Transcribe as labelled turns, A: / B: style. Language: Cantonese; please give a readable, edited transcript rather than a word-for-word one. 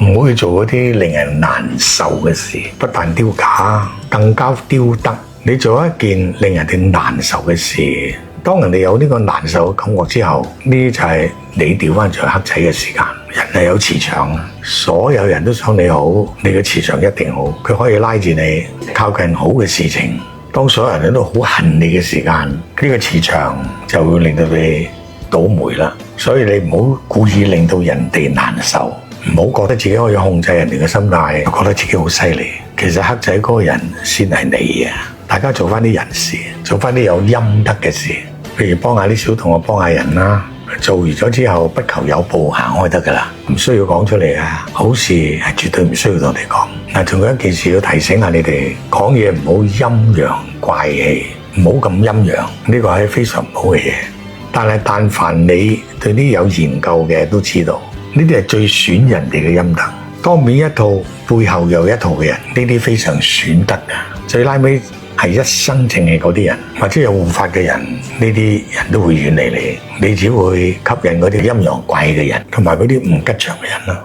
A: 唔好去做嗰啲令人難受嘅事，不但丟架，更加丟德。你做一件令人哋難受嘅事，當人哋有呢個難受嘅感覺之後，呢啲就係你調翻做黑仔嘅時間。人係有磁場，所有人都想你好，你嘅磁場一定好，佢可以拉住你靠近好嘅事情。當所有人都好恨你嘅時間，呢個磁場就會令到你倒霉啦。所以你唔好故意令到人哋難受，唔好覺得自己可以控制人哋嘅心態，覺得自己好犀利。其實黑仔嗰個人先係你啊！大家做翻啲人事，做翻啲有陰德嘅事，譬如幫下啲小同學，幫下人啦。做完咗之後，不求有報，行開得噶啦，唔需要講出嚟啊！好事係絕對唔需要同你講。嗱，仲有一件事要提醒下你哋，講嘢唔好陰陽怪氣，唔好咁陰陽，呢個係非常唔好嘅嘢。但凡你對呢啲有研究嘅都知道，呢啲係最損人哋嘅陰德。當面一套，背後又一套嘅人，呢啲非常損德啊！最拉尾係一生正氣嗰啲人，或者有護法嘅人，呢啲人都會遠離你，你只會吸引嗰啲陰陽怪嘅人，同埋嗰啲唔吉祥嘅人啦。